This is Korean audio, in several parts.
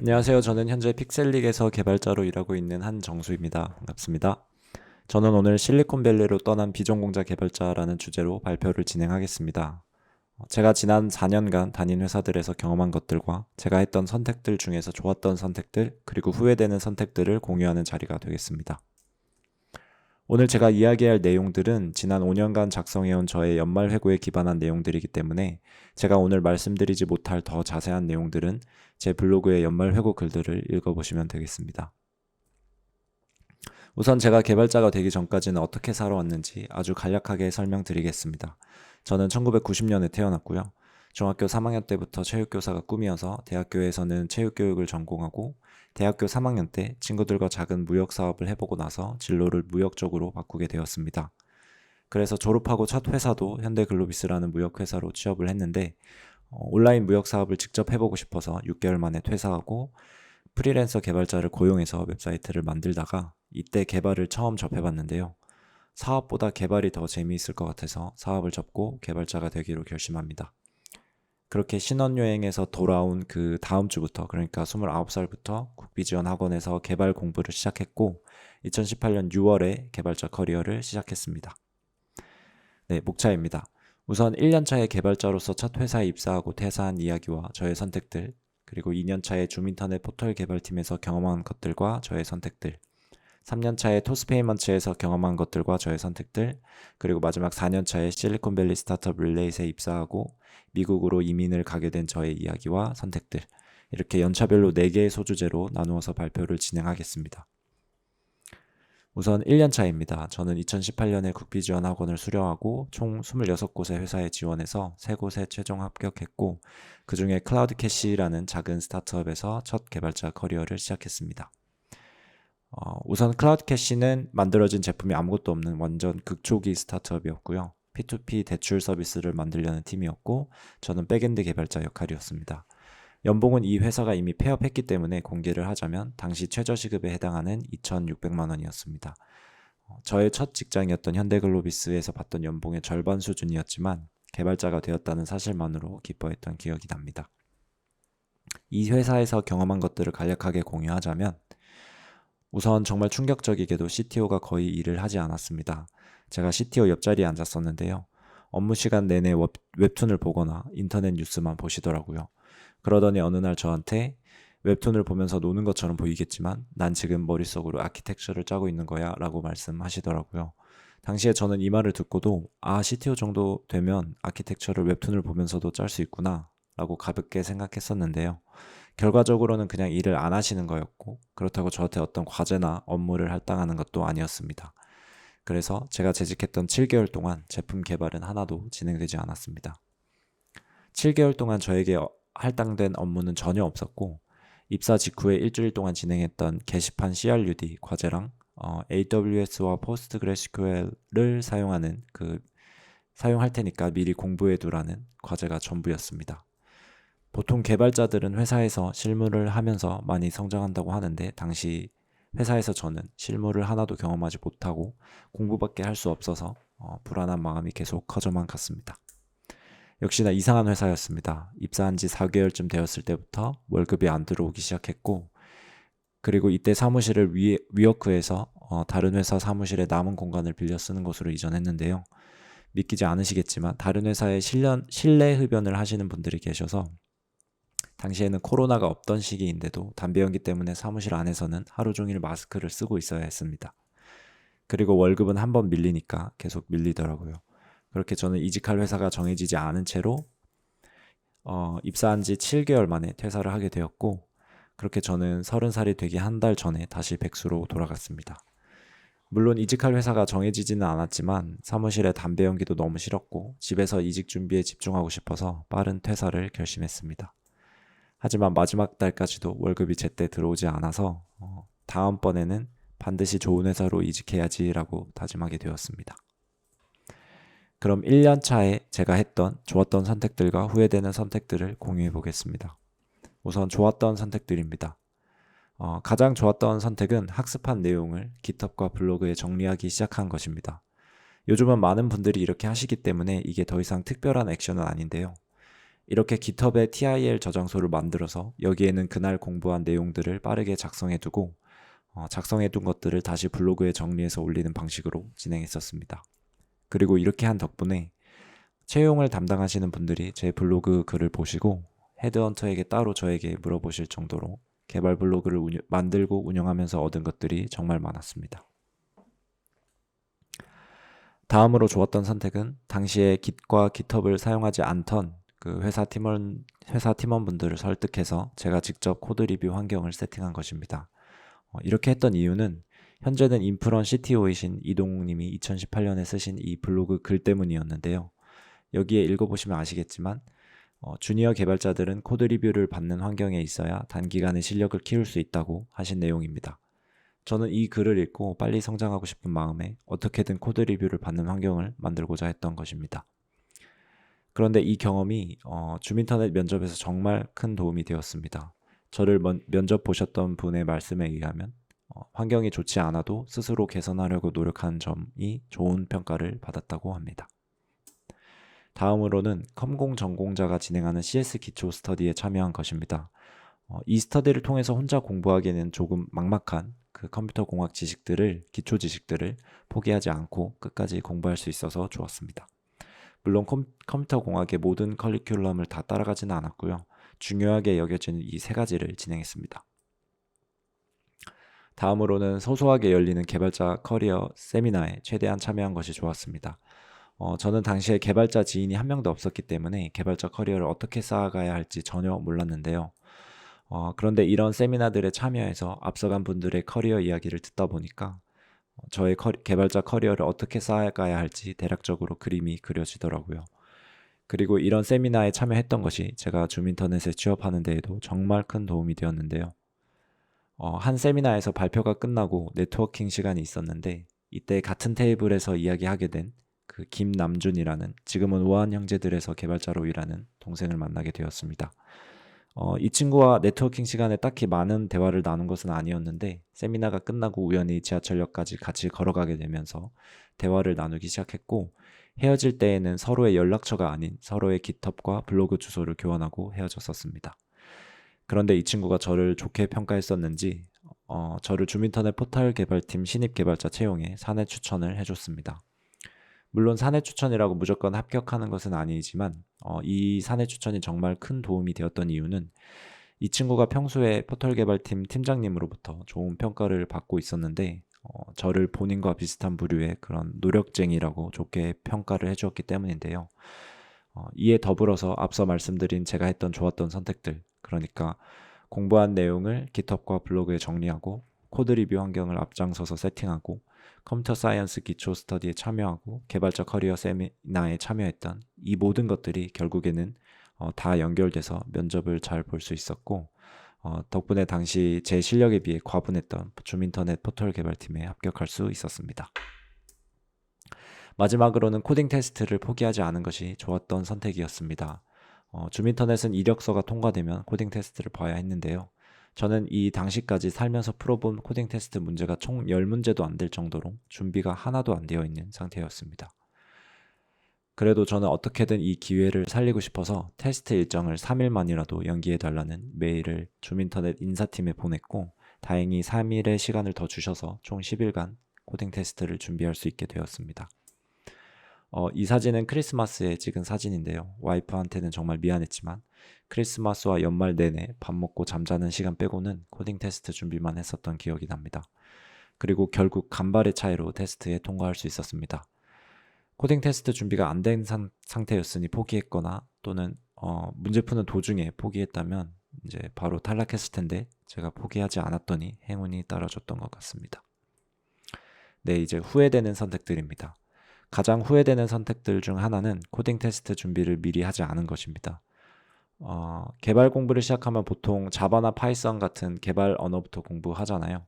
안녕하세요. 저는 현재 픽셀릭에서 개발자로 일하고 있는 한정수입니다. 반갑습니다. 저는 오늘 실리콘밸리로 떠난 비전공자 개발자라는 주제로 발표를 진행하겠습니다. 제가 지난 4년간 다닌 회사들에서 경험한 것들과 제가 했던 선택들 중에서 좋았던 선택들, 그리고 후회되는 선택들을 공유하는 자리가 되겠습니다. 오늘 제가 이야기할 내용들은 지난 5년간 작성해온 저의 연말 회고에 기반한 내용들이기 때문에 제가 오늘 말씀드리지 못할 더 자세한 내용들은 제 블로그의 연말 회고 글들을 읽어보시면 되겠습니다. 우선 제가 개발자가 되기 전까지는 어떻게 살아왔는지 아주 간략하게 설명드리겠습니다. 저는 1990년에 태어났고요. 중학교 3학년 때부터 체육교사가 꿈이어서 대학교에서는 체육교육을 전공하고 대학교 3학년 때 친구들과 작은 무역 사업을 해보고 나서 진로를 무역 쪽으로 바꾸게 되었습니다. 그래서 졸업하고 첫 회사도 현대글로비스라는 무역회사로 취업을 했는데 온라인 무역 사업을 직접 해보고 싶어서 6개월 만에 퇴사하고 프리랜서 개발자를 고용해서 웹사이트를 만들다가 이때 개발을 처음 접해봤는데요. 사업보다 개발이 더 재미있을 것 같아서 사업을 접고 개발자가 되기로 결심합니다. 그렇게 신혼여행에서 돌아온 그 다음 주부터, 그러니까 29살부터 국비지원학원에서 개발 공부를 시작했고 2018년 6월에 개발자 커리어를 시작했습니다. 네, 목차입니다. 우선 1년차의 개발자로서 첫 회사에 입사하고 퇴사한 이야기와 저의 선택들, 그리고 2년차의 줌인터넷 포털 개발팀에서 경험한 것들과 저의 선택들, 3년차의 토스페이먼츠에서 경험한 것들과 저의 선택들, 그리고 마지막 4년차의 실리콘밸리 스타트업 릴레이트에 입사하고 미국으로 이민을 가게 된 저의 이야기와 선택들, 이렇게 연차별로 4개의 소주제로 나누어서 발표를 진행하겠습니다. 우선 1년차입니다. 저는 2018년에 국비지원학원을 수료하고 총 26곳의 회사에 지원해서 3곳에 최종 합격했고 그 중에 클라우드캐시라는 작은 스타트업에서 첫 개발자 커리어를 시작했습니다. 우선 클라우드캐시는 만들어진 제품이 아무것도 없는 완전 극초기 스타트업이었고요. P2P 대출 서비스를 만들려는 팀이었고 저는 백엔드 개발자 역할이었습니다. 연봉은 이 회사가 이미 폐업했기 때문에 공개를 하자면 당시 최저시급에 해당하는 2,600만 원이었습니다. 저의 첫 직장이었던 현대글로비스에서 받던 연봉의 절반 수준이었지만 개발자가 되었다는 사실만으로 기뻐했던 기억이 납니다. 이 회사에서 경험한 것들을 간략하게 공유하자면 우선 정말 충격적이게도 CTO가 거의 일을 하지 않았습니다. 제가 CTO 옆자리에 앉았었는데요. 업무 시간 내내 웹툰을 보거나 인터넷 뉴스만 보시더라고요. 그러더니 어느 날 저한테 웹툰을 보면서 노는 것처럼 보이겠지만 난 지금 머릿속으로 아키텍처를 짜고 있는 거야 라고 말씀하시더라고요. 당시에 저는 이 말을 듣고도 CTO 정도 되면 아키텍처를 웹툰을 보면서도 짤 수 있구나 라고 가볍게 생각했었는데요. 결과적으로는 그냥 일을 안 하시는 거였고 그렇다고 저한테 어떤 과제나 업무를 할당하는 것도 아니었습니다. 그래서 제가 재직했던 7개월 동안 제품 개발은 하나도 진행되지 않았습니다. 7개월 동안 저에게 할당된 업무는 전혀 없었고 입사 직후에 일주일 동안 진행했던 게시판 CRUD 과제랑 AWS와 PostgreSQL을 사용할 테니까 미리 공부해 두라는 과제가 전부였습니다. 보통 개발자들은 회사에서 실무를 하면서 많이 성장한다고 하는데 당시 회사에서 저는 실무를 하나도 경험하지 못하고 공부밖에 할 수 없어서 불안한 마음이 계속 커져만 갔습니다. 역시나 이상한 회사였습니다. 입사한 지 4개월쯤 되었을 때부터 월급이 안 들어오기 시작했고 그리고 이때 사무실을 위워크에서 다른 회사 사무실에 남은 공간을 빌려 쓰는 곳으로 이전했는데요. 믿기지 않으시겠지만 다른 회사에 실내 흡연을 하시는 분들이 계셔서 당시에는 코로나가 없던 시기인데도 담배 연기 때문에 사무실 안에서는 하루 종일 마스크를 쓰고 있어야 했습니다. 그리고 월급은 한 번 밀리니까 계속 밀리더라고요. 그렇게 저는 이직할 회사가 정해지지 않은 채로 입사한 지 7개월 만에 퇴사를 하게 되었고 그렇게 저는 30살이 되기 한 달 전에 다시 백수로 돌아갔습니다. 물론 이직할 회사가 정해지지는 않았지만 사무실에 담배 연기도 너무 싫었고 집에서 이직 준비에 집중하고 싶어서 빠른 퇴사를 결심했습니다. 하지만 마지막 달까지도 월급이 제때 들어오지 않아서 다음번에는 반드시 좋은 회사로 이직해야지라고 다짐하게 되었습니다. 그럼 1년 차에 제가 했던 좋았던 선택들과 후회되는 선택들을 공유해 보겠습니다. 우선 좋았던 선택들입니다. 가장 좋았던 선택은 학습한 내용을 GitHub과 블로그에 정리하기 시작한 것입니다. 요즘은 많은 분들이 이렇게 하시기 때문에 이게 더 이상 특별한 액션은 아닌데요. 이렇게 GitHub에 TIL 저장소를 만들어서 여기에는 그날 공부한 내용들을 빠르게 작성해두고 작성해둔 것들을 다시 블로그에 정리해서 올리는 방식으로 진행했었습니다. 그리고 이렇게 한 덕분에 채용을 담당하시는 분들이 제 블로그 글을 보시고 헤드헌터에게 따로 저에게 물어보실 정도로 개발 블로그를 만들고 운영하면서 얻은 것들이 정말 많았습니다. 다음으로 좋았던 선택은 당시에 Git과 GitHub을 사용하지 않던 그 회사 팀원분들을 설득해서 제가 직접 코드 리뷰 환경을 세팅한 것입니다. 이렇게 했던 이유는 현재는 인프런 CTO이신 이동욱님이 2018년에 쓰신 이 블로그 글 때문이었는데요. 여기에 읽어보시면 아시겠지만 주니어 개발자들은 코드 리뷰를 받는 환경에 있어야 단기간에 실력을 키울 수 있다고 하신 내용입니다. 저는 이 글을 읽고 빨리 성장하고 싶은 마음에 어떻게든 코드 리뷰를 받는 환경을 만들고자 했던 것입니다. 그런데 이 경험이 줌인터넷 면접에서 정말 큰 도움이 되었습니다. 저를 면접 보셨던 분의 말씀에 의하면 환경이 좋지 않아도 스스로 개선하려고 노력한 점이 좋은 평가를 받았다고 합니다. 다음으로는 컴공 전공자가 진행하는 CS 기초 스터디에 참여한 것입니다. 이 스터디를 통해서 혼자 공부하기에는 조금 막막한 그 컴퓨터 공학 지식들을, 기초 지식들을 포기하지 않고 끝까지 공부할 수 있어서 좋았습니다. 물론 컴퓨터 공학의 모든 커리큘럼을 다 따라가지는 않았고요. 중요하게 여겨지는 이 세 가지를 진행했습니다. 다음으로는 소소하게 열리는 개발자 커리어 세미나에 최대한 참여한 것이 좋았습니다. 저는 당시에 개발자 지인이 한 명도 없었기 때문에 개발자 커리어를 어떻게 쌓아가야 할지 전혀 몰랐는데요. 그런데 이런 세미나들에 참여해서 앞서간 분들의 커리어 이야기를 듣다 보니까 저의 개발자 커리어를 어떻게 쌓아가야 할지 대략적으로 그림이 그려지더라고요. 그리고 이런 세미나에 참여했던 것이 제가 줌인터넷에 취업하는 데에도 정말 큰 도움이 되었는데요. 한 세미나에서 발표가 끝나고 네트워킹 시간이 있었는데 이때 같은 테이블에서 이야기하게 된 그 김남준이라는 지금은 우아한 형제들에서 개발자로 일하는 동생을 만나게 되었습니다. 이 친구와 네트워킹 시간에 딱히 많은 대화를 나눈 것은 아니었는데 세미나가 끝나고 우연히 지하철역까지 같이 걸어가게 되면서 대화를 나누기 시작했고 헤어질 때에는 서로의 연락처가 아닌 서로의 GitHub과 블로그 주소를 교환하고 헤어졌었습니다. 그런데 이 친구가 저를 좋게 평가했었는지 저를 줌인터넷 포털 개발팀 신입 개발자 채용에 사내 추천을 해줬습니다. 물론 사내 추천이라고 무조건 합격하는 것은 아니지만 이 사내 추천이 정말 큰 도움이 되었던 이유는 이 친구가 평소에 포털 개발팀 팀장님으로부터 좋은 평가를 받고 있었는데 저를 본인과 비슷한 부류의 그런 노력쟁이라고 좋게 평가를 해주었기 때문인데요. 이에 더불어서 앞서 말씀드린 제가 했던 좋았던 선택들, 그러니까 공부한 내용을 GitHub과 블로그에 정리하고 코드 리뷰 환경을 앞장서서 세팅하고 컴퓨터 사이언스 기초 스터디에 참여하고 개발자 커리어 세미나에 참여했던 이 모든 것들이 결국에는 다 연결돼서 면접을 잘 볼 수 있었고 덕분에 당시 제 실력에 비해 과분했던 줌인터넷 포털 개발팀에 합격할 수 있었습니다. 마지막으로는 코딩 테스트를 포기하지 않은 것이 좋았던 선택이었습니다. 줌인터넷은 이력서가 통과되면 코딩 테스트를 봐야 했는데요. 저는 이 당시까지 살면서 풀어본 코딩 테스트 문제가 총 10문제도 안 될 정도로 준비가 하나도 안 되어 있는 상태였습니다. 그래도 저는 어떻게든 이 기회를 살리고 싶어서 테스트 일정을 3일만이라도 연기해달라는 메일을 줌인터넷 인사팀에 보냈고 다행히 3일의 시간을 더 주셔서 총 10일간 코딩 테스트를 준비할 수 있게 되었습니다. 이 사진은 크리스마스에 찍은 사진인데요. 와이프한테는 정말 미안했지만 크리스마스와 연말 내내 밥 먹고 잠자는 시간 빼고는 코딩 테스트 준비만 했었던 기억이 납니다. 그리고 결국 간발의 차이로 테스트에 통과할 수 있었습니다. 코딩 테스트 준비가 안 된 상태였으니 포기했거나 또는 문제 푸는 도중에 포기했다면 이제 바로 탈락했을 텐데 제가 포기하지 않았더니 행운이 따라줬던 것 같습니다. 네, 이제 후회되는 선택들입니다. 가장 후회되는 선택들 중 하나는 코딩 테스트 준비를 미리 하지 않은 것입니다. 개발 공부를 시작하면 보통 자바나 파이썬 같은 개발 언어부터 공부하잖아요.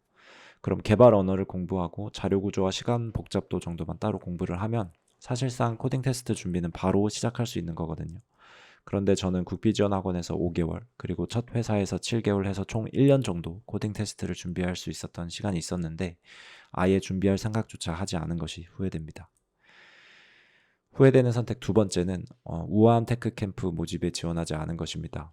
그럼 개발 언어를 공부하고 자료 구조와 시간 복잡도 정도만 따로 공부를 하면 사실상 코딩 테스트 준비는 바로 시작할 수 있는 거거든요. 그런데 저는 국비지원학원에서 5개월, 그리고 첫 회사에서 7개월 해서 총 1년 정도 코딩 테스트를 준비할 수 있었던 시간이 있었는데 아예 준비할 생각조차 하지 않은 것이 후회됩니다. 후회되는 선택 두 번째는 우아한 테크 캠프 모집에 지원하지 않은 것입니다.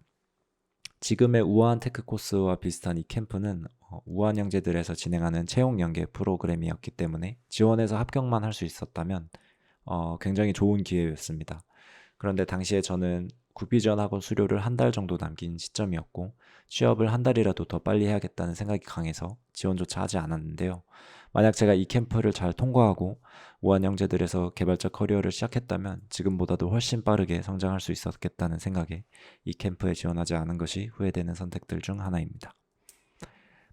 지금의 우아한 테크 코스와 비슷한 이 캠프는 우아한 형제들에서 진행하는 채용 연계 프로그램이었기 때문에 지원해서 합격만 할 수 있었다면 굉장히 좋은 기회였습니다. 그런데 당시에 저는 국비지원학원 수료를 한 달 정도 남긴 시점이었고 취업을 한 달이라도 더 빨리 해야겠다는 생각이 강해서 지원조차 하지 않았는데요. 만약 제가 이 캠프를 잘 통과하고 우한 형제들에서 개발자 커리어를 시작했다면 지금보다도 훨씬 빠르게 성장할 수 있었겠다는 생각에 이 캠프에 지원하지 않은 것이 후회되는 선택들 중 하나입니다.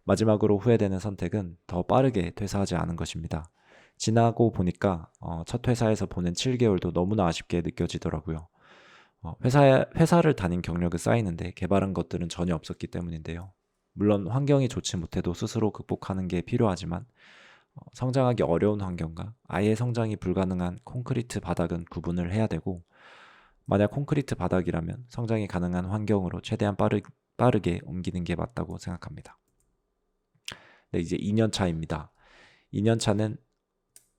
마지막으로 후회되는 선택은 더 빠르게 퇴사하지 않은 것입니다. 지나고 보니까 첫 회사에서 보낸 7개월도 너무나 아쉽게 느껴지더라고요. 회사를 다닌 경력은 쌓이는데 개발한 것들은 전혀 없었기 때문인데요. 물론 환경이 좋지 못해도 스스로 극복하는 게 필요하지만 성장하기 어려운 환경과 아예 성장이 불가능한 콘크리트 바닥은 구분을 해야 되고 만약 콘크리트 바닥이라면 성장이 가능한 환경으로 최대한 빠르게 옮기는 게 맞다고 생각합니다. 네, 이제 2년 차입니다. 2년 차는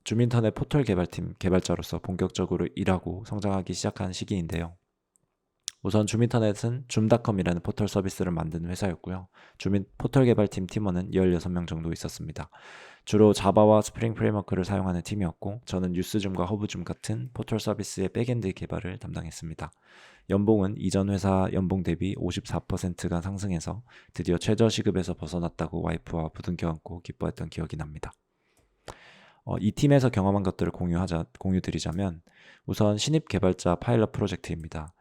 줌인터넷 포털 개발팀 개발자로서 본격적으로 일하고 성장하기 시작한 시기인데요. 우선 줌인터넷은 줌닷컴이라는 포털 서비스를 만든 회사였고요. 포털 개발팀 팀원은 16명 정도 있었습니다. 주로 자바와 스프링 프레임워크를 사용하는 팀이었고 저는 뉴스줌과 허브줌 같은 포털 서비스의 백엔드 개발을 담당했습니다. 연봉은 이전 회사 연봉 대비 54%가 상승해서 드디어 최저 시급에서 벗어났다고 와이프와 부둥켜 안고 기뻐했던 기억이 납니다. 이 팀에서 경험한 것들을 공유드리자면 우선 신입 개발자 파일럿 프로젝트입니다.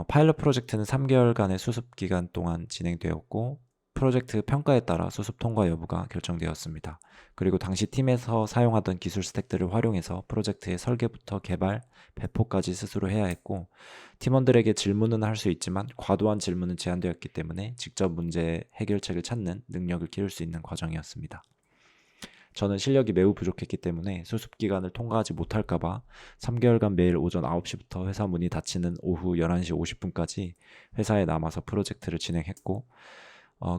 파일럿 프로젝트는 3개월간의 수습 기간 동안 진행되었고 프로젝트 평가에 따라 수습 통과 여부가 결정되었습니다. 그리고 당시 팀에서 사용하던 기술 스택들을 활용해서 프로젝트의 설계부터 개발, 배포까지 스스로 해야 했고 팀원들에게 질문은 할 수 있지만 과도한 질문은 제한되었기 때문에 직접 문제 해결책을 찾는 능력을 키울 수 있는 과정이었습니다. 저는 실력이 매우 부족했기 때문에 수습 기간을 통과하지 못할까봐 3개월간 매일 오전 9시부터 회사 문이 닫히는 오후 11시 50분까지 회사에 남아서 프로젝트를 진행했고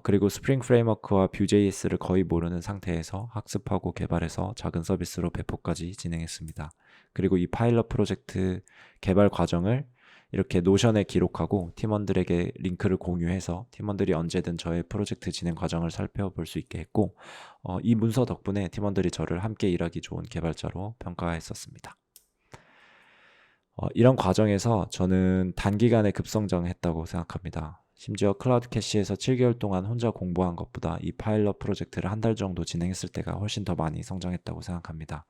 그리고 스프링 프레임워크와 뷰.js를 거의 모르는 상태에서 학습하고 개발해서 작은 서비스로 배포까지 진행했습니다. 그리고 이 파일럿 프로젝트 개발 과정을 이렇게 노션에 기록하고 팀원들에게 링크를 공유해서 팀원들이 언제든 저의 프로젝트 진행 과정을 살펴볼 수 있게 했고 이 문서 덕분에 팀원들이 저를 함께 일하기 좋은 개발자로 평가했었습니다. 이런 과정에서 저는 단기간에 급성장했다고 생각합니다. 심지어 클라우드 캐시에서 7개월 동안 혼자 공부한 것보다 이 파일럿 프로젝트를 한 달 정도 진행했을 때가 훨씬 더 많이 성장했다고 생각합니다.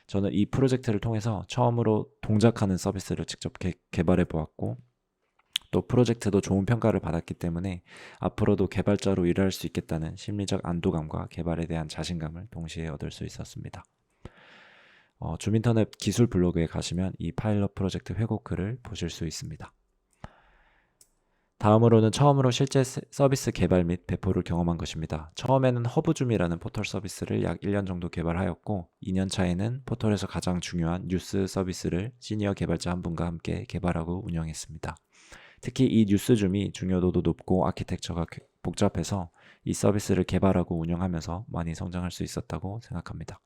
저는 이 프로젝트를 통해서 처음으로 동작하는 서비스를 직접 개발해 보았고 또 프로젝트도 좋은 평가를 받았기 때문에 앞으로도 개발자로 일할 수 있겠다는 심리적 안도감과 개발에 대한 자신감을 동시에 얻을 수 있었습니다. 줌인터넷 기술 블로그에 가시면 이 파일럿 프로젝트 회고글을 보실 수 있습니다. 다음으로는 처음으로 실제 서비스 개발 및 배포를 경험한 것입니다. 처음에는 허브줌이라는 포털 서비스를 약 1년 정도 개발하였고 2년 차에는 포털에서 가장 중요한 뉴스 서비스를 시니어 개발자 한 분과 함께 개발하고 운영했습니다. 특히 이 뉴스줌이 중요도도 높고 아키텍처가 복잡해서 이 서비스를 개발하고 운영하면서 많이 성장할 수 있었다고 생각합니다.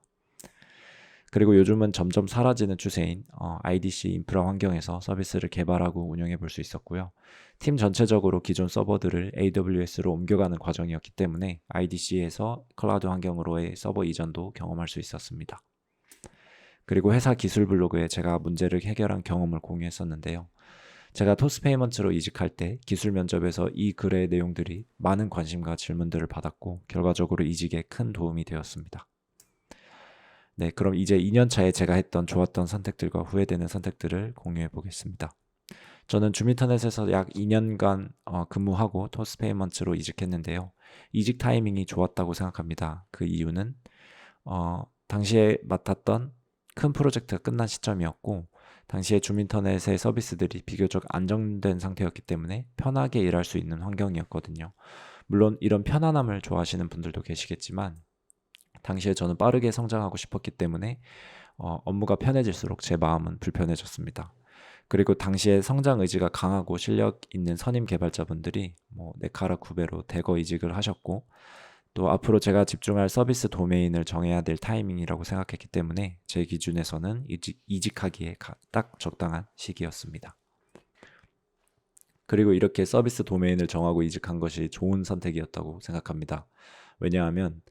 그리고 요즘은 점점 사라지는 추세인 IDC 인프라 환경에서 서비스를 개발하고 운영해 볼 수 있었고요. 팀 전체적으로 기존 서버들을 AWS로 옮겨가는 과정이었기 때문에 IDC에서 클라우드 환경으로의 서버 이전도 경험할 수 있었습니다. 그리고 회사 기술 블로그에 제가 문제를 해결한 경험을 공유했었는데요. 제가 토스페이먼트로 이직할 때 기술 면접에서 이 글의 내용들이 많은 관심과 질문들을 받았고 결과적으로 이직에 큰 도움이 되었습니다. 네, 그럼 이제 2년 차에 제가 했던 좋았던 선택들과 후회되는 선택들을 공유해 보겠습니다. 저는 줌인터넷에서 약 2년간 근무하고 토스페이먼트로 이직했는데요. 이직 타이밍이 좋았다고 생각합니다. 그 이유는 당시에 맡았던 큰 프로젝트가 끝난 시점이었고 당시에 줌인터넷의 서비스들이 비교적 안정된 상태였기 때문에 편하게 일할 수 있는 환경이었거든요. 물론 이런 편안함을 좋아하시는 분들도 계시겠지만 당시에 저는 빠르게 성장하고 싶었기 때문에 업무가 편해질수록 제 마음은 불편해졌습니다. 그리고 당시에 성장 의지가 강하고 실력 있는 선임 개발자분들이 네카라 구베로 대거 이직을 하셨고 또 앞으로 제가 집중할 서비스 도메인을 정해야 될 타이밍이라고 생각했기 때문에 제 기준에서는 이직하기에 딱 적당한 시기였습니다. 그리고 이렇게 서비스 도메인을 정하고 이직한 것이 좋은 선택이었다고 생각합니다. 왜냐하면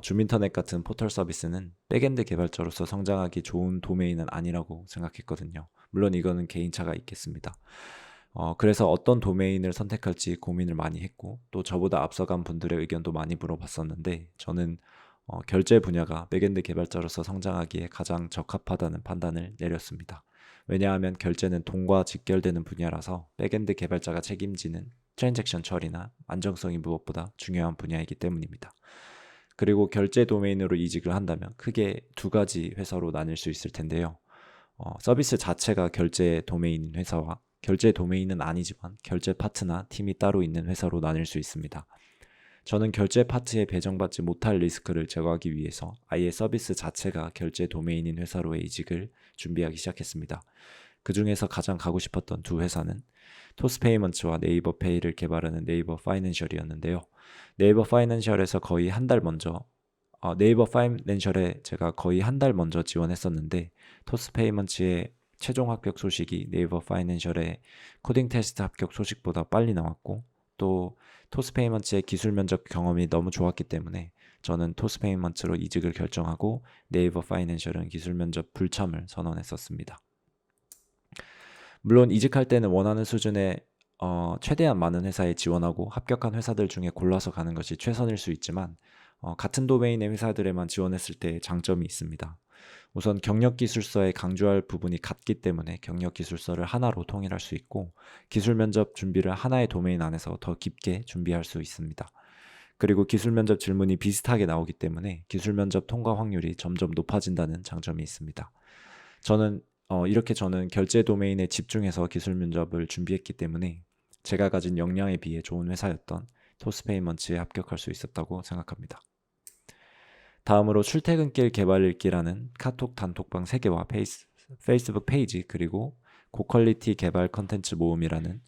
줌인터넷 같은 포털 서비스는 백엔드 개발자로서 성장하기 좋은 도메인은 아니라고 생각했거든요. 물론 이거는 개인차가 있겠습니다. 그래서 어떤 도메인을 선택할지 고민을 많이 했고 또 저보다 앞서간 분들의 의견도 많이 물어봤었는데 저는 결제 분야가 백엔드 개발자로서 성장하기에 가장 적합하다는 판단을 내렸습니다. 왜냐하면 결제는 돈과 직결되는 분야라서 백엔드 개발자가 책임지는 트랜잭션 처리나 안정성이 무엇보다 중요한 분야이기 때문입니다. 그리고 결제 도메인으로 이직을 한다면 크게 두 가지 회사로 나뉠 수 있을 텐데요. 서비스 자체가 결제 도메인인 회사와 결제 도메인은 아니지만 결제 파트나 팀이 따로 있는 회사로 나뉠 수 있습니다. 저는 결제 파트에 배정받지 못할 리스크를 제거하기 위해서 아예 서비스 자체가 결제 도메인인 회사로의 이직을 준비하기 시작했습니다. 그 중에서 가장 가고 싶었던 두 회사는 토스페이먼츠와 네이버 페이를 개발하는 네이버 파이낸셜이었는데요. 네이버 파이낸셜에서 거의 한 달 먼저 네이버 파이낸셜에 제가 거의 한 달 먼저 지원했었는데 토스페이먼츠의 최종 합격 소식이 네이버 파이낸셜의 코딩 테스트 합격 소식보다 빨리 나왔고 또 토스페이먼츠의 기술 면접 경험이 너무 좋았기 때문에 저는 토스페이먼츠로 이직을 결정하고 네이버 파이낸셜은 기술 면접 불참을 선언했었습니다. 물론 이직할 때는 원하는 수준의 최대한 많은 회사에 지원하고 합격한 회사들 중에 골라서 가는 것이 최선일 수 있지만 같은 도메인의 회사들에만 지원했을 때 장점이 있습니다. 우선 경력기술서에 강조할 부분이 같기 때문에 경력기술서를 하나로 통일할 수 있고 기술 면접 준비를 하나의 도메인 안에서 더 깊게 준비할 수 있습니다. 그리고 기술 면접 질문이 비슷하게 나오기 때문에 기술 면접 통과 확률이 점점 높아진다는 장점이 있습니다. 이렇게 저는 결제 도메인에 집중해서 기술 면접을 준비했기 때문에 제가 가진 역량에 비해 좋은 회사였던 토스페이먼츠에 합격할 수 있었다고 생각합니다. 다음으로 출퇴근길 개발 읽기라는 카톡 단톡방 3개와 페이스북 페이지 그리고 고퀄리티 개발 컨텐츠 모음이라는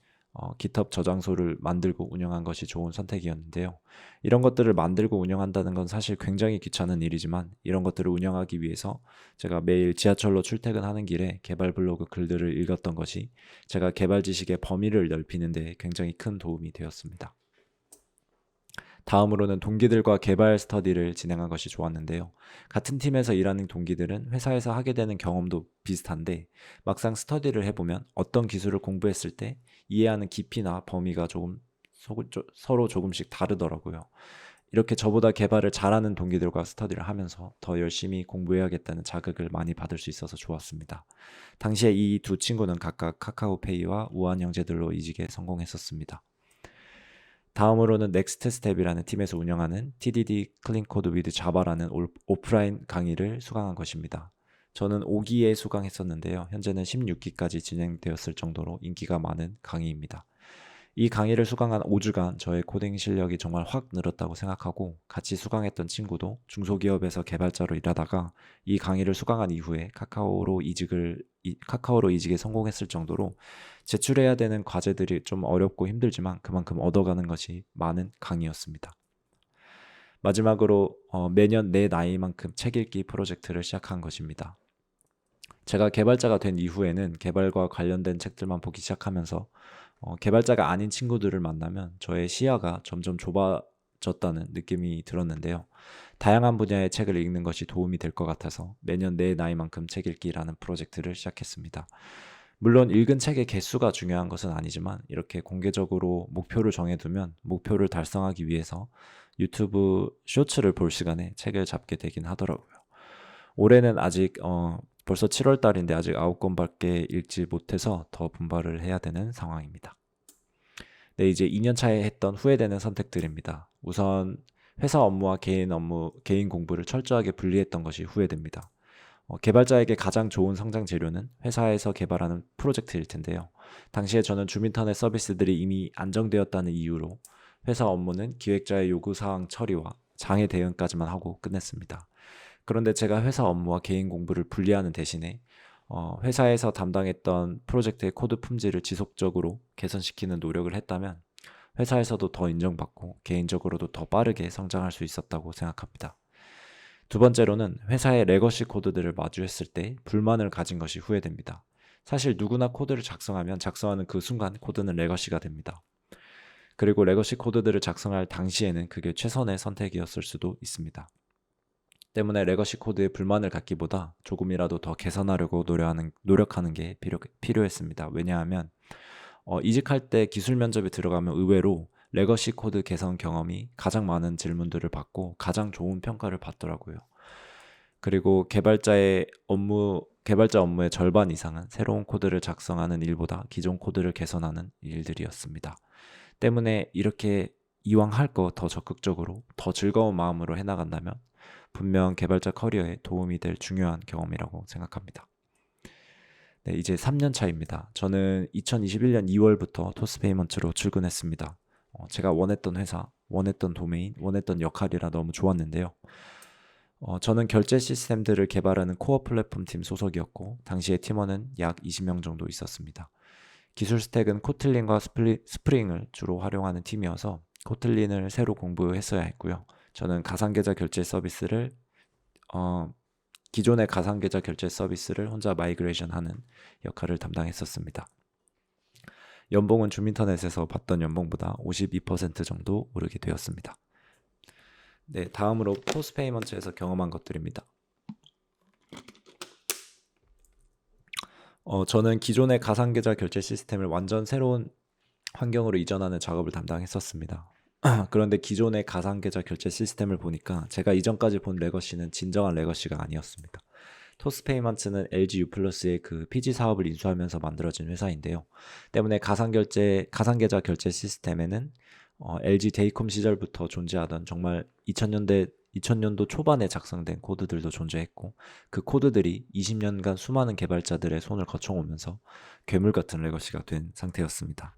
GitHub 저장소를 만들고 운영한 것이 좋은 선택이었는데요. 이런 것들을 만들고 운영한다는 건 사실 굉장히 귀찮은 일이지만 이런 것들을 운영하기 위해서 제가 매일 지하철로 출퇴근하는 길에 개발 블로그 글들을 읽었던 것이 제가 개발 지식의 범위를 넓히는 데 굉장히 큰 도움이 되었습니다. 다음으로는 동기들과 개발 스터디를 진행한 것이 좋았는데요. 같은 팀에서 일하는 동기들은 회사에서 하게 되는 경험도 비슷한데 막상 스터디를 해보면 어떤 기술을 공부했을 때 이해하는 깊이나 범위가 서로 조금씩 다르더라고요. 이렇게 저보다 개발을 잘하는 동기들과 스터디를 하면서 더 열심히 공부해야겠다는 자극을 많이 받을 수 있어서 좋았습니다. 당시에 이 두 친구는 각각 카카오페이와 우한 형제들로 이직에 성공했었습니다. 다음으로는 넥스트 스텝이라는 팀에서 운영하는 TDD 클린 코드 위드 자바라는 오프라인 강의를 수강한 것입니다. 저는 5기에 수강했었는데요. 현재는 16기까지 진행되었을 정도로 인기가 많은 강의입니다. 이 강의를 수강한 5주간 저의 코딩 실력이 정말 확 늘었다고 생각하고 같이 수강했던 친구도 중소기업에서 개발자로 일하다가 이 강의를 수강한 이후에 카카오로 이직에 성공했을 정도로 제출해야 되는 과제들이 좀 어렵고 힘들지만 그만큼 얻어가는 것이 많은 강의였습니다. 마지막으로 매년 내 나이만큼 책 읽기 프로젝트를 시작한 것입니다. 제가 개발자가 된 이후에는 개발과 관련된 책들만 보기 시작하면서 개발자가 아닌 친구들을 만나면 저의 시야가 점점 좁아졌다는 느낌이 들었는데요. 다양한 분야의 책을 읽는 것이 도움이 될 것 같아서 매년 내 나이만큼 책 읽기라는 프로젝트를 시작했습니다. 물론 읽은 책의 개수가 중요한 것은 아니지만 이렇게 공개적으로 목표를 정해두면 목표를 달성하기 위해서 유튜브 쇼츠를 볼 시간에 책을 잡게 되긴 하더라고요. 올해는 아직 벌써 7월 달인데 아직 9권밖에 읽지 못해서 더 분발을 해야 되는 상황입니다. 네, 이제 2년 차에 했던 후회되는 선택들입니다. 우선 회사 업무와 개인 공부를 철저하게 분리했던 것이 후회됩니다. 개발자에게 가장 좋은 성장 재료는 회사에서 개발하는 프로젝트일 텐데요. 당시에 저는 줌인터넷 서비스들이 이미 안정되었다는 이유로 회사 업무는 기획자의 요구사항 처리와 장애 대응까지만 하고 끝냈습니다. 그런데 제가 회사 업무와 개인 공부를 분리하는 대신에 회사에서 담당했던 프로젝트의 코드 품질을 지속적으로 개선시키는 노력을 했다면 회사에서도 더 인정받고 개인적으로도 더 빠르게 성장할 수 있었다고 생각합니다. 두 번째로는 회사의 레거시 코드들을 마주했을 때 불만을 가진 것이 후회됩니다. 사실 누구나 코드를 작성하는 그 순간 코드는 레거시가 됩니다. 그리고 레거시 코드들을 작성할 당시에는 그게 최선의 선택이었을 수도 있습니다. 때문에 레거시 코드에 불만을 갖기보다 조금이라도 더 개선하려고 노력하는 게 필요했습니다. 왜냐하면 이직할 때 기술 면접에 들어가면 의외로 레거시 코드 개선 경험이 가장 많은 질문들을 받고 가장 좋은 평가를 받더라고요. 그리고 개발자 업무의 절반 이상은 새로운 코드를 작성하는 일보다 기존 코드를 개선하는 일들이었습니다. 때문에 이렇게 이왕 할 거 더 적극적으로 더 즐거운 마음으로 해나간다면 분명 개발자 커리어에 도움이 될 중요한 경험이라고 생각합니다. 네, 이제 3년 차입니다. 저는 2021년 2월부터 토스페이먼트로 출근했습니다. 제가 원했던 회사, 원했던 도메인, 원했던 역할이라 너무 좋았는데요. 저는 결제 시스템들을 개발하는 코어 플랫폼 팀 소속이었고 당시에 팀원은 약 20명 정도 있었습니다. 기술 스택은 코틀린과 스프링을 주로 활용하는 팀이어서 코틀린을 새로 공부했어야 했고요. 저는 기존의 가상계좌 결제 서비스를 혼자 마이그레이션 하는 역할을 담당했었습니다. 연봉은 줌인터넷에서 받던 연봉보다 52% 정도 오르게 되었습니다. 네, 다음으로 토스페이먼트에서 경험한 것들입니다. 저는 기존의 가상계좌 결제 시스템을 완전 새로운 환경으로 이전하는 작업을 담당했었습니다. 그런데 기존의 가상계좌 결제 시스템을 보니까 제가 이전까지 본 레거시는 진정한 레거시가 아니었습니다. 토스페이먼트는 LG U+의 그 PG 사업을 인수하면서 만들어진 회사인데요. 때문에 가상계좌 결제 시스템에는 LG 데이콤 시절부터 존재하던 정말 2000년도 초반에 작성된 코드들도 존재했고 그 코드들이 20년간 수많은 개발자들의 손을 거쳐오면서 괴물 같은 레거시가 된 상태였습니다.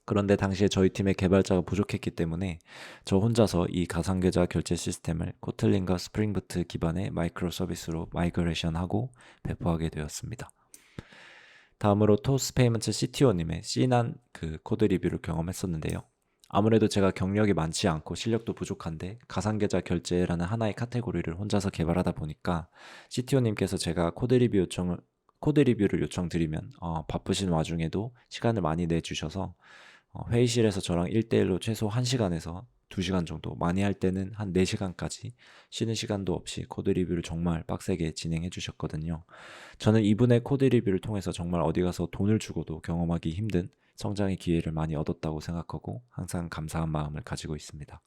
그런데 당시에 저희 팀의 개발자가 부족했기 때문에 저 혼자서 이 가상계좌 결제 시스템을 코틀린과 스프링부트 기반의 마이크로 서비스로 마이그레이션하고 배포하게 되었습니다. 다음으로 토스페이먼트 CTO님의 C난 그 코드 리뷰를 경험했었는데요. 아무래도 제가 경력이 많지 않고 실력도 부족한데 가상계좌 결제라는 하나의 카테고리를 혼자서 개발하다 보니까 CTO님께서 제가 코드 리뷰를 요청드리면 바쁘신 와중에도 시간을 많이 내주셔서 회의실에서 저랑 1대1로 최소 1시간에서 2시간 정도, 많이 할 때는 한 4시간까지 쉬는 시간도 없이 코드 리뷰를 정말 빡세게 진행해 주셨거든요. 저는 이분의 코드 리뷰를 통해서 정말 어디 가서 돈을 주고도 경험하기 힘든 성장의 기회를 많이 얻었다고 생각하고 항상 감사한 마음을 가지고 있습니다.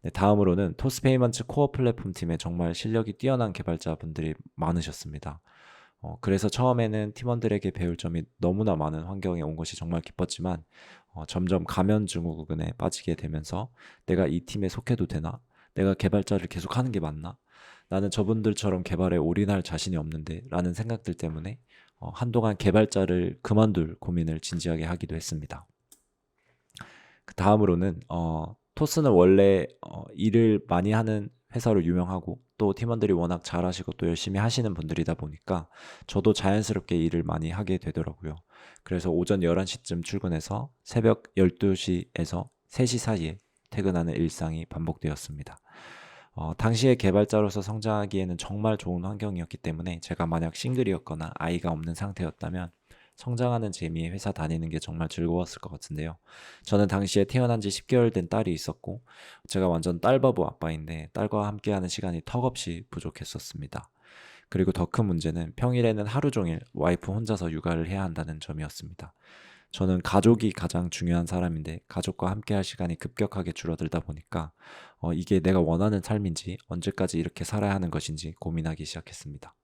네, 다음으로는 토스페이먼트 코어 플랫폼 팀에 정말 실력이 뛰어난 개발자분들이 많으셨습니다. 그래서 처음에는 팀원들에게 배울 점이 너무나 많은 환경에 온 것이 정말 기뻤지만 점점 가면 증후군에 빠지게 되면서 내가 이 팀에 속해도 되나? 내가 개발자를 계속 하는 게 맞나? 나는 저분들처럼 개발에 올인할 자신이 없는데 라는 생각들 때문에 한동안 개발자를 그만둘 고민을 진지하게 하기도 했습니다. 그 다음으로는 토스는 원래 일을 많이 하는 회사로 유명하고 또 팀원들이 워낙 잘하시고 또 열심히 하시는 분들이다 보니까 저도 자연스럽게 일을 많이 하게 되더라고요. 그래서 오전 11시쯤 출근해서 새벽 12시에서 3시 사이에 퇴근하는 일상이 반복되었습니다. 당시에 개발자로서 성장하기에는 정말 좋은 환경이었기 때문에 제가 만약 싱글이었거나 아이가 없는 상태였다면 성장하는 재미에 회사 다니는 게 정말 즐거웠을 것 같은데요. 저는 당시에 태어난 지 10개월 된 딸이 있었고 제가 완전 딸바보 아빠인데 딸과 함께하는 시간이 턱없이 부족했었습니다. 그리고 더 큰 문제는 평일에는 하루 종일 와이프 혼자서 육아를 해야 한다는 점이었습니다. 저는 가족이 가장 중요한 사람인데 가족과 함께할 시간이 급격하게 줄어들다 보니까 이게 내가 원하는 삶인지 언제까지 이렇게 살아야 하는 것인지 고민하기 시작했습니다.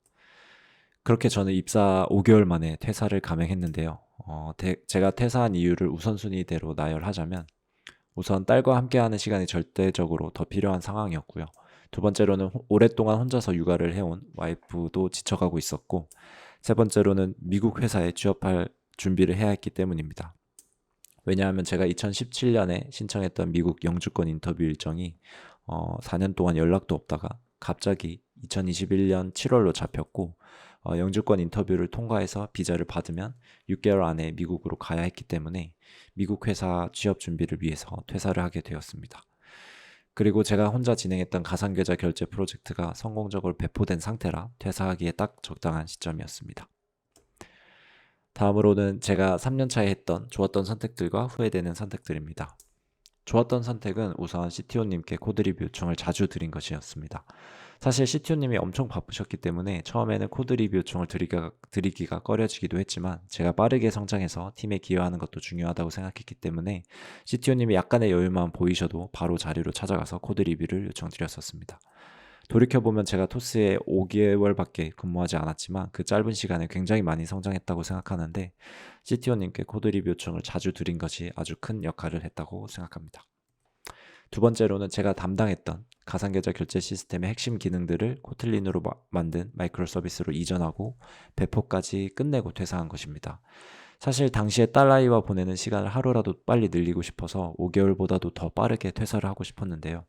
그렇게 저는 입사 5개월 만에 퇴사를 감행했는데요. 제가 퇴사한 이유를 우선순위대로 나열하자면 우선 딸과 함께하는 시간이 절대적으로 더 필요한 상황이었고요. 두 번째로는 오랫동안 혼자서 육아를 해온 와이프도 지쳐가고 있었고 세 번째로는 미국 회사에 취업할 준비를 해야 했기 때문입니다. 왜냐하면 제가 2017년에 신청했던 미국 영주권 인터뷰 일정이 4년 동안 연락도 없다가 갑자기 2021년 7월로 잡혔고 영주권 인터뷰를 통과해서 비자를 받으면 6개월 안에 미국으로 가야 했기 때문에 미국 회사 취업 준비를 위해서 퇴사를 하게 되었습니다. 그리고 제가 혼자 진행했던 가상계좌 결제 프로젝트가 성공적으로 배포된 상태라 퇴사하기에 딱 적당한 시점이었습니다. 다음으로는 제가 3년차에 했던 좋았던 선택들과 후회되는 선택들입니다. 좋았던 선택은 우선 CTO님께 코드 리뷰 요청을 자주 드린 것이었습니다. 사실 CTO님이 엄청 바쁘셨기 때문에 처음에는 코드 리뷰 요청을 드리기가 꺼려지기도 했지만 제가 빠르게 성장해서 팀에 기여하는 것도 중요하다고 생각했기 때문에 CTO님이 약간의 여유만 보이셔도 바로 자리로 찾아가서 코드 리뷰를 요청드렸었습니다. 돌이켜보면 제가 토스에 5개월밖에 근무하지 않았지만 그 짧은 시간에 굉장히 많이 성장했다고 생각하는데 CTO님께 코드 리뷰 요청을 자주 드린 것이 아주 큰 역할을 했다고 생각합니다. 두 번째로는 제가 담당했던 가상계좌 결제 시스템의 핵심 기능들을 코틀린으로 만든 마이크로 서비스로 이전하고 배포까지 끝내고 퇴사한 것입니다. 사실 당시에 딸아이와 보내는 시간을 하루라도 빨리 늘리고 싶어서 5개월보다도 더 빠르게 퇴사를 하고 싶었는데요.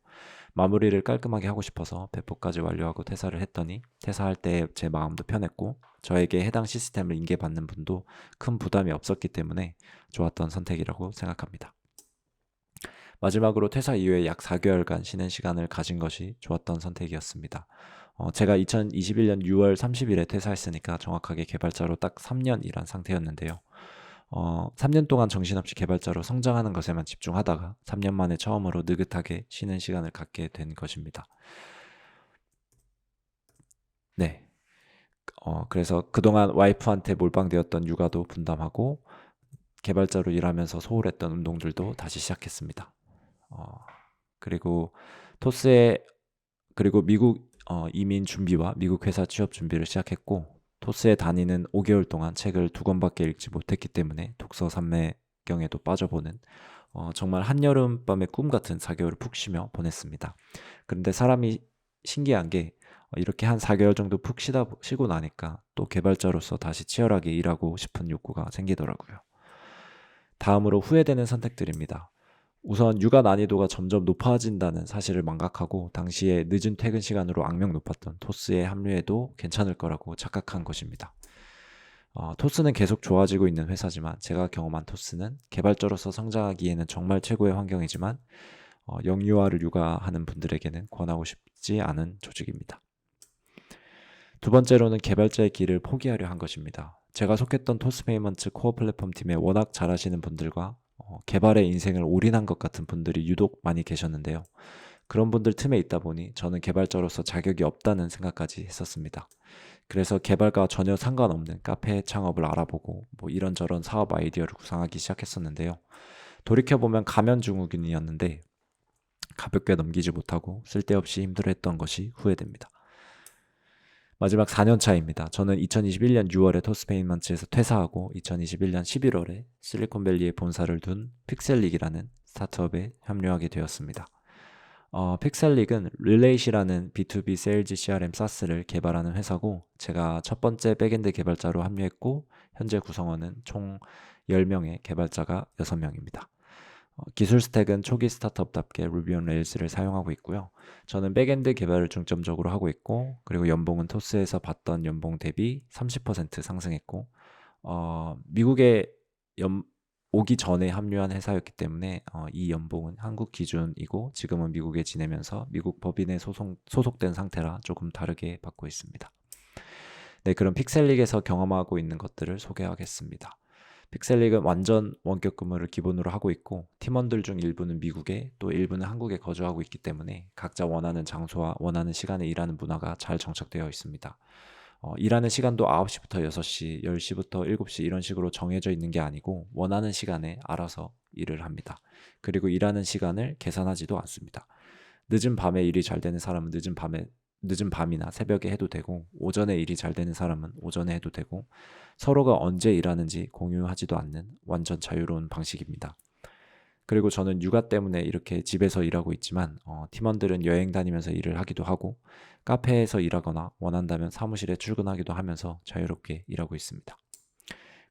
마무리를 깔끔하게 하고 싶어서 배포까지 완료하고 퇴사를 했더니 퇴사할 때 제 마음도 편했고 저에게 해당 시스템을 인계받는 분도 큰 부담이 없었기 때문에 좋았던 선택이라고 생각합니다. 마지막으로 퇴사 이후에 약 4개월간 쉬는 시간을 가진 것이 좋았던 선택이었습니다. 제가 2021년 6월 30일에 퇴사했으니까 정확하게 개발자로 딱 3년 일한 상태였는데요. 3년 동안 정신없이 개발자로 성장하는 것에만 집중하다가 3년 만에 처음으로 느긋하게 쉬는 시간을 갖게 된 것입니다. 네. 그래서 그동안 와이프한테 몰빵되었던 육아도 분담하고 개발자로 일하면서 소홀했던 운동들도 다시 시작했습니다. 그리고 미국 이민 준비와 미국 회사 취업 준비를 시작했고 토스에 다니는 5개월 동안 책을 2권밖에 읽지 못했기 때문에 독서 산매경에도 빠져보는 정말 한여름밤의 꿈 같은 4개월을 푹 쉬며 보냈습니다. 그런데 사람이 신기한 게 이렇게 한 4개월 정도 푹 쉬고 나니까 또 개발자로서 다시 치열하게 일하고 싶은 욕구가 생기더라고요. 다음으로 후회되는 선택들입니다. 우선 육아 난이도가 점점 높아진다는 사실을 망각하고 당시에 늦은 퇴근 시간으로 악명 높았던 토스에 합류해도 괜찮을 거라고 착각한 것입니다. 토스는 계속 좋아지고 있는 회사지만 제가 경험한 토스는 개발자로서 성장하기에는 정말 최고의 환경이지만 영유아를 육아하는 분들에게는 권하고 싶지 않은 조직입니다. 두 번째로는 개발자의 길을 포기하려 한 것입니다. 제가 속했던 토스 페이먼트 코어 플랫폼 팀에 워낙 잘하시는 분들과 개발의 인생을 올인한 것 같은 분들이 유독 많이 계셨는데요. 그런 분들 틈에 있다 보니 저는 개발자로서 자격이 없다는 생각까지 했었습니다. 그래서 개발과 전혀 상관없는 카페 창업을 알아보고 이런저런 사업 아이디어를 구상하기 시작했었는데요. 돌이켜보면 가면증후군이었는데 가볍게 넘기지 못하고 쓸데없이 힘들어했던 것이 후회됩니다. 마지막 4년차입니다. 저는 2021년 6월에 토스페인먼츠에서 퇴사하고 2021년 11월에 실리콘밸리에 본사를 둔 픽셀릭이라는 스타트업에 합류하게 되었습니다. 픽셀릭은 릴레이시라는 B2B 세일즈 CRM SaaS를 개발하는 회사고 제가 첫 번째 백엔드 개발자로 합류했고 현재 구성원은 총 10명의 개발자가 6명입니다. 기술 스택은 초기 스타트업답게 루비 온 레일스를 사용하고 있고요. 저는 백엔드 개발을 중점적으로 하고 있고 그리고 연봉은 토스에서 받던 연봉 대비 30% 상승했고 미국에 오기 전에 합류한 회사였기 때문에 이 연봉은 한국 기준이고 지금은 미국에 지내면서 미국 법인에 소속된 상태라 조금 다르게 받고 있습니다. 네, 그럼 픽셀릭에서 경험하고 있는 것들을 소개하겠습니다. 픽셀릭은 완전 원격 근무를 기본으로 하고 있고 팀원들 중 일부는 미국에 또 일부는 한국에 거주하고 있기 때문에 각자 원하는 장소와 원하는 시간에 일하는 문화가 잘 정착되어 있습니다. 일하는 시간도 9시부터 6시, 10시부터 7시 이런 식으로 정해져 있는 게 아니고 원하는 시간에 알아서 일을 합니다. 그리고 일하는 시간을 계산하지도 않습니다. 늦은 밤에 일이 잘 되는 사람은 늦은 밤이나 새벽에 해도 되고 오전에 일이 잘 되는 사람은 오전에 해도 되고 서로가 언제 일하는지 공유하지도 않는 완전 자유로운 방식입니다. 그리고 저는 육아 때문에 이렇게 집에서 일하고 있지만 팀원들은 여행 다니면서 일을 하기도 하고 카페에서 일하거나 원한다면 사무실에 출근하기도 하면서 자유롭게 일하고 있습니다.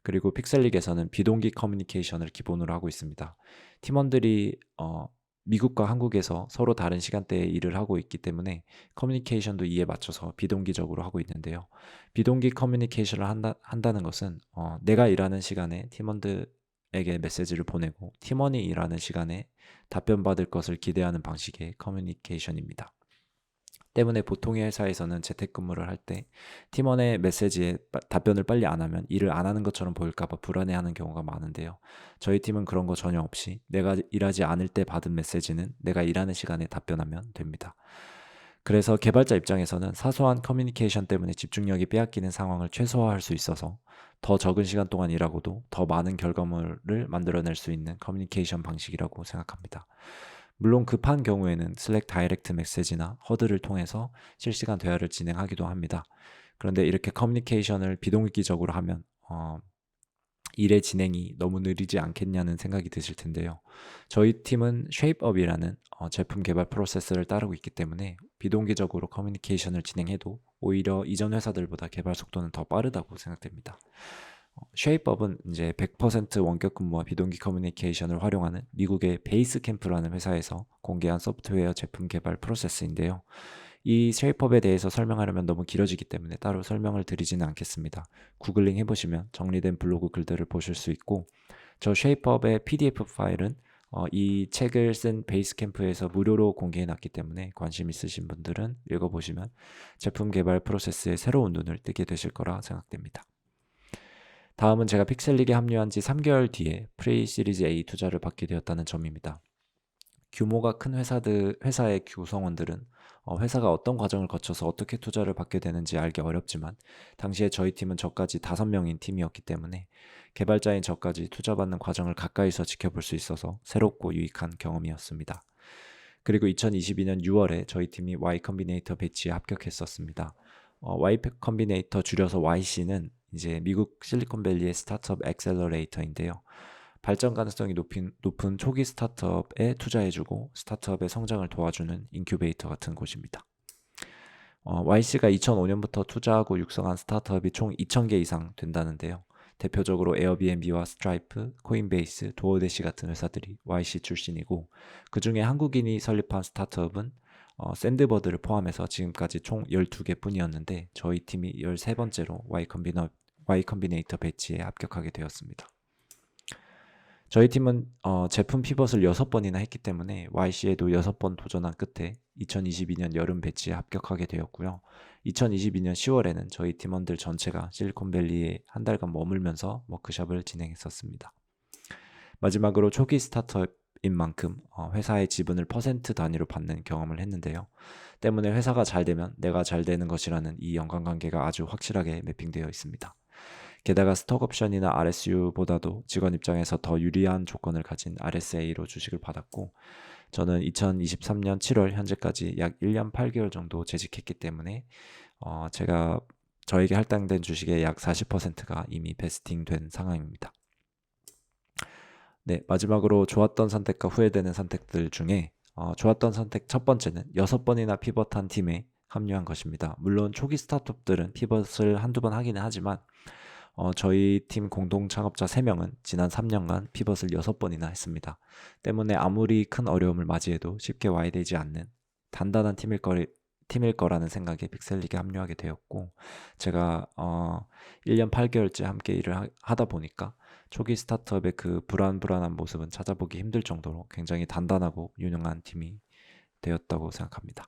그리고 픽셀릭에서는 비동기 커뮤니케이션을 기본으로 하고 있습니다. 팀원들이 미국과 한국에서 서로 다른 시간대에 일을 하고 있기 때문에 커뮤니케이션도 이에 맞춰서 비동기적으로 하고 있는데요. 비동기 커뮤니케이션을 한다는 것은 내가 일하는 시간에 팀원들에게 메시지를 보내고 팀원이 일하는 시간에 답변 받을 것을 기대하는 방식의 커뮤니케이션입니다. 때문에 보통의 회사에서는 재택근무를 할 때 팀원의 메시지에 답변을 빨리 안 하면 일을 안 하는 것처럼 보일까 봐 불안해하는 경우가 많은데요. 저희 팀은 그런 거 전혀 없이 내가 일하지 않을 때 받은 메시지는 내가 일하는 시간에 답변하면 됩니다. 그래서 개발자 입장에서는 사소한 커뮤니케이션 때문에 집중력이 빼앗기는 상황을 최소화할 수 있어서 더 적은 시간 동안 일하고도 더 많은 결과물을 만들어낼 수 있는 커뮤니케이션 방식이라고 생각합니다. 물론 급한 경우에는 슬랙 다이렉트 메시지나 허드를 통해서 실시간 대화를 진행하기도 합니다. 그런데 이렇게 커뮤니케이션을 비동기적으로 하면 일의 진행이 너무 느리지 않겠냐는 생각이 드실 텐데요. 저희 팀은 쉐입업이라는 제품 개발 프로세스를 따르고 있기 때문에 비동기적으로 커뮤니케이션을 진행해도 오히려 이전 회사들보다 개발 속도는 더 빠르다고 생각됩니다. 쉐입업은 이제 100% 원격 근무와 비동기 커뮤니케이션을 활용하는 미국의 베이스캠프라는 회사에서 공개한 소프트웨어 제품 개발 프로세스인데요. 이 쉐입업에 대해서 설명하려면 너무 길어지기 때문에 따로 설명을 드리지는 않겠습니다. 구글링 해보시면 정리된 블로그 글들을 보실 수 있고 저 쉐입업의 PDF 파일은 이 책을 쓴 베이스캠프에서 무료로 공개해놨기 때문에 관심 있으신 분들은 읽어보시면 제품 개발 프로세스에 새로운 눈을 뜨게 되실 거라 생각됩니다. 다음은 제가 픽셀릭에 합류한 지 3개월 뒤에 프리 시리즈 A 투자를 받게 되었다는 점입니다. 규모가 큰 회사의 구성원들은 회사가 어떤 과정을 거쳐서 어떻게 투자를 받게 되는지 알기 어렵지만 당시에 저희 팀은 저까지 5명인 팀이었기 때문에 개발자인 저까지 투자받는 과정을 가까이서 지켜볼 수 있어서 새롭고 유익한 경험이었습니다. 그리고 2022년 6월에 저희 팀이 Y 컴비네이터 배치에 합격했었습니다. Y 컴비네이터 줄여서 YC는 이제 미국 실리콘밸리의 스타트업 엑셀러레이터인데요. 발전 가능성이 높은 초기 스타트업에 투자해주고 스타트업의 성장을 도와주는 인큐베이터 같은 곳입니다. YC가 2005년부터 투자하고 육성한 스타트업이 총 2,000개 이상 된다는데요. 대표적으로 에어비앤비와 스트라이프, 코인베이스, 도어대시 같은 회사들이 YC 출신이고 그 중에 한국인이 설립한 스타트업은 샌드버드를 포함해서 지금까지 총 12개 뿐이었는데 저희 팀이 13번째로 Y 컴비네이터 배치에 합격하게 되었습니다. 저희 팀은 제품 피벗을 6번이나 했기 때문에 YC에도 6번 도전한 끝에 2022년 여름 배치에 합격하게 되었고요. 2022년 10월에는 저희 팀원들 전체가 실리콘밸리에 한 달간 머물면서 워크숍을 진행했었습니다. 마지막으로 초기 스타트업인 만큼 회사의 지분을 퍼센트 단위로 받는 경험을 했는데요. 때문에 회사가 잘 되면 내가 잘 되는 것이라는 이 연관관계가 아주 확실하게 매핑되어 있습니다. 게다가 스톡옵션이나 RSU보다도 직원 입장에서 더 유리한 조건을 가진 RSA로 주식을 받았고 저는 2023년 7월 현재까지 약 1년 8개월 정도 재직했기 때문에 저에게 할당된 주식의 약 40%가 이미 베스팅된 상황입니다. 네, 마지막으로 좋았던 선택과 후회되는 선택들 중에 좋았던 선택 첫 번째는 6번이나 피벗한 팀에 합류한 것입니다. 물론 초기 스타트업들은 피벗을 한두 번 하기는 하지만 저희 팀 공동 창업자 3명은 지난 3년간 피벗을 6번이나 했습니다. 때문에 아무리 큰 어려움을 맞이해도 쉽게 와야 되지 않는 단단한 팀일 거라는 생각에 픽셀릭에 합류하게 되었고 제가 1년 8개월째 함께 일을 하다 보니까 초기 스타트업의 그 불안한 모습은 찾아보기 힘들 정도로 굉장히 단단하고 유능한 팀이 되었다고 생각합니다.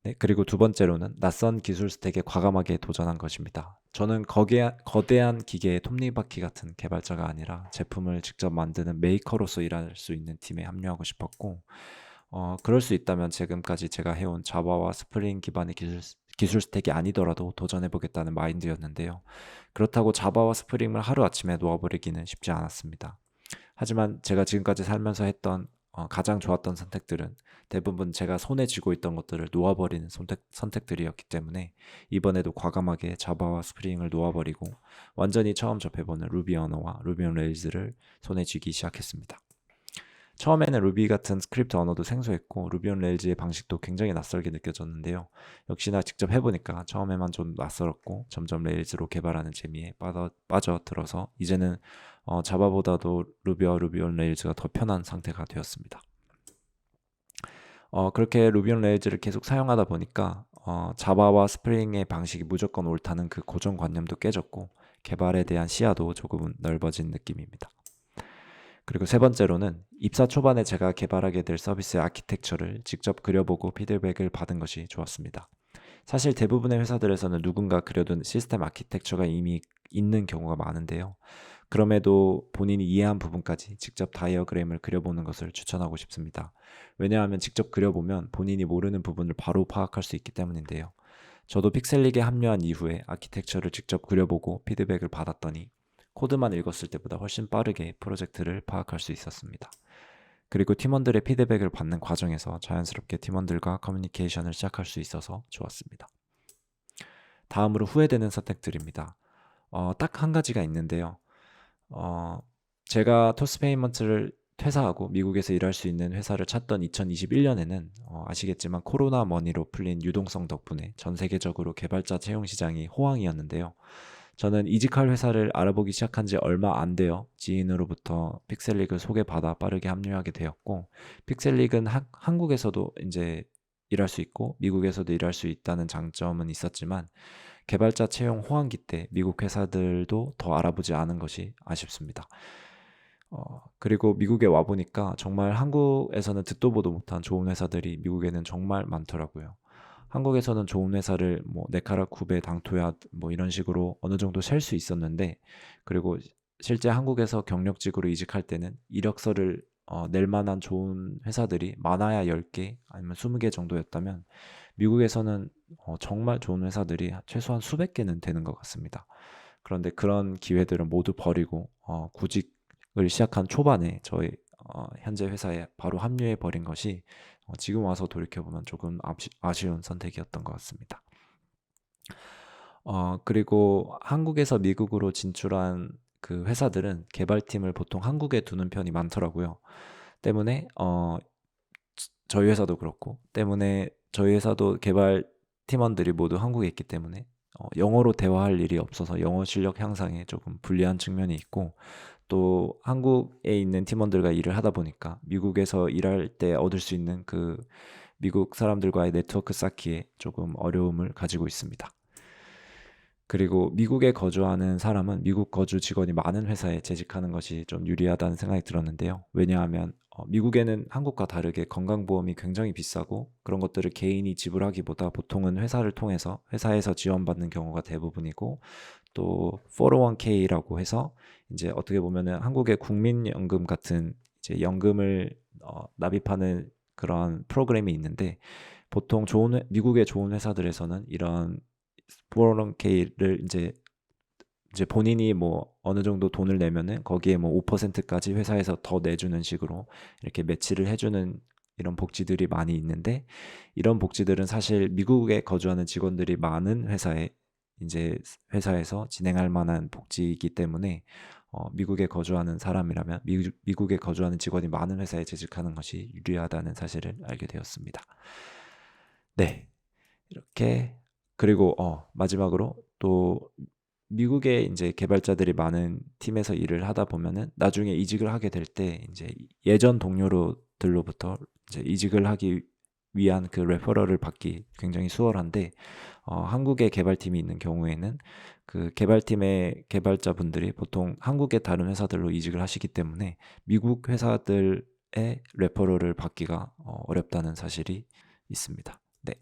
네, 그리고 두 번째로는 낯선 기술 스택에 과감하게 도전한 것입니다. 저는 거대한 기계의 톱니바퀴 같은 개발자가 아니라 제품을 직접 만드는 메이커로서 일할 수 있는 팀에 합류하고 싶었고 그럴 수 있다면 지금까지 제가 해온 자바와 스프링 기반의 기술 스택이 아니더라도 도전해보겠다는 마인드였는데요. 그렇다고 자바와 스프링을 하루아침에 놓아버리기는 쉽지 않았습니다. 하지만 제가 지금까지 살면서 했던 가장 좋았던 선택들은 대부분 제가 손에 쥐고 있던 것들을 놓아버리는 선택들이었기 때문에 이번에도 과감하게 자바와 스프링을 놓아버리고 완전히 처음 접해보는 루비 언어와 루비 온 레일즈를 손에 쥐기 시작했습니다. 처음에는 루비 같은 스크립트 언어도 생소했고 루비 온 레일즈의 방식도 굉장히 낯설게 느껴졌는데요. 역시나 직접 해보니까 처음에만 좀 낯설었고 점점 레일즈로 개발하는 재미에 빠져들어서 이제는 자바보다도 루비와 루비 온 레일즈가 더 편한 상태가 되었습니다. 그렇게 루비 온 레일즈를 계속 사용하다 보니까 자바와 스프링의 방식이 무조건 옳다는 그 고정관념도 깨졌고 개발에 대한 시야도 조금은 넓어진 느낌입니다. 그리고 세 번째로는 입사 초반에 제가 개발하게 될 서비스의 아키텍처를 직접 그려보고 피드백을 받은 것이 좋았습니다. 사실 대부분의 회사들에서는 누군가 그려둔 시스템 아키텍처가 이미 있는 경우가 많은데요. 그럼에도 본인이 이해한 부분까지 직접 다이어그램을 그려보는 것을 추천하고 싶습니다. 왜냐하면 직접 그려보면 본인이 모르는 부분을 바로 파악할 수 있기 때문인데요. 저도 픽셀릭에 합류한 이후에 아키텍처를 직접 그려보고 피드백을 받았더니 코드만 읽었을 때보다 훨씬 빠르게 프로젝트를 파악할 수 있었습니다. 그리고 팀원들의 피드백을 받는 과정에서 자연스럽게 팀원들과 커뮤니케이션을 시작할 수 있어서 좋았습니다. 다음으로 후회되는 선택들입니다. 딱 한 가지가 있는데요. 제가 토스페이먼트를 퇴사하고 미국에서 일할 수 있는 회사를 찾던 2021년에는 아시겠지만 코로나 머니로 풀린 유동성 덕분에 전 세계적으로 개발자 채용 시장이 호황이었는데요. 저는 이직할 회사를 알아보기 시작한 지 얼마 안 되어 지인으로부터 픽셀릭을 소개받아 빠르게 합류하게 되었고, 픽셀릭은 한국에서도 이제 일할 수 있고 미국에서도 일할 수 있다는 장점은 있었지만 개발자 채용 호황기 때 미국 회사들도 더 알아보지 않은 것이 아쉽습니다. 그리고 미국에 와보니까 정말 한국에서는 듣도 보도 못한 좋은 회사들이 미국에는 정말 많더라고요. 한국에서는 좋은 회사를 뭐 네카라쿠베, 당토야 뭐 이런 식으로 어느 정도 셀 수 있었는데, 그리고 실제 한국에서 경력직으로 이직할 때는 이력서를 낼 만한 좋은 회사들이 많아야 10개 아니면 20개 정도였다면 미국에서는 정말 좋은 회사들이 최소한 수백 개는 되는 것 같습니다. 그런데 그런 기회들은 모두 버리고 구직을 시작한 초반에 저희 현재 회사에 바로 합류해 버린 것이 지금 와서 돌이켜보면 조금 아쉬운 선택이었던 것 같습니다. 그리고 한국에서 미국으로 진출한 그 회사들은 개발팀을 보통 한국에 두는 편이 많더라고요. 때문에 저희 회사도 그렇고, 때문에 저희 회사도 개발 팀원들이 모두 한국에 있기 때문에 영어로 대화할 일이 없어서 영어 실력 향상에 조금 불리한 측면이 있고, 또 한국에 있는 팀원들과 일을 하다 보니까 미국에서 일할 때 얻을 수 있는 그 미국 사람들과의 네트워크 쌓기에 조금 어려움을 가지고 있습니다. 그리고 미국에 거주하는 사람은 미국 거주 직원이 많은 회사에 재직하는 것이 좀 유리하다는 생각이 들었는데요. 왜냐하면 미국에는 한국과 다르게 건강보험이 굉장히 비싸고 그런 것들을 개인이 지불하기보다 보통은 회사를 통해서 회사에서 지원받는 경우가 대부분이고, 또 401k라고 해서 이제 어떻게 보면은 한국의 국민연금 같은 이제 연금을 납입하는 그런 프로그램이 있는데, 보통 미국의 좋은 회사들에서는 이런 401k를 이제 본인이 뭐 어느 정도 돈을 내면은 거기에 뭐 5%까지 회사에서 더 내주는 식으로 이렇게 매치를 해주는 이런 복지들이 많이 있는데, 이런 복지들은 사실 미국에 거주하는 직원들이 많은 회사에서 진행할 만한 복지이기 때문에 미국에 거주하는 사람이라면 미국에 거주하는 직원이 많은 회사에 재직하는 것이 유리하다는 사실을 알게 되었습니다. 네, 이렇게. 그리고 마지막으로 또 미국에 이제 개발자들이 많은 팀에서 일을 하다 보면은 나중에 이직을 하게 될 때 이제 예전 동료들로부터 이제 이직을 하기 위한 그 레퍼럴을 받기 굉장히 수월한데, 한국에 개발팀이 있는 경우에는 그 개발팀의 개발자분들이 보통 한국의 다른 회사들로 이직을 하시기 때문에 미국 회사들의 레퍼럴을 받기가 어렵다는 사실이 있습니다. 네.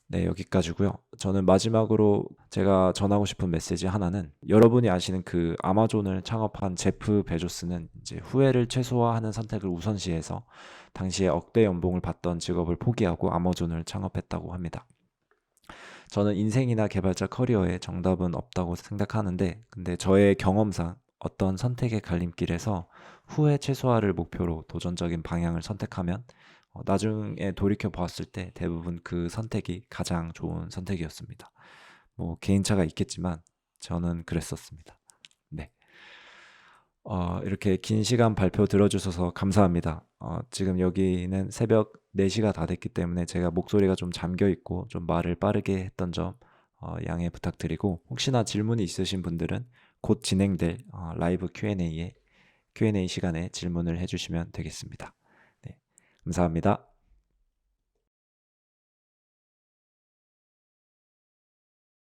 네, 여기까지고요. 저는 마지막으로 제가 전하고 싶은 메시지 하나는, 여러분이 아시는 그 아마존을 창업한 제프 베조스는 이제 후회를 최소화하는 선택을 우선시해서 당시에 억대 연봉을 받던 직업을 포기하고 아마존을 창업했다고 합니다. 저는 인생이나 개발자 커리어에 정답은 없다고 생각하는데, 근데 저의 경험상 어떤 선택의 갈림길에서 후회 최소화를 목표로 도전적인 방향을 선택하면 나중에 돌이켜 보았을 때 대부분 그 선택이 가장 좋은 선택이었습니다. 뭐 개인차가 있겠지만 저는 그랬었습니다. 네. 이렇게 긴 시간 발표 들어주셔서 감사합니다. 지금 여기는 새벽 4시가 다 됐기 때문에 제가 목소리가 좀 잠겨 있고 좀 말을 빠르게 했던 점 양해 부탁드리고, 혹시나 질문이 있으신 분들은 곧 진행될 라이브 Q&A 시간에 질문을 해주시면 되겠습니다. 네, 감사합니다.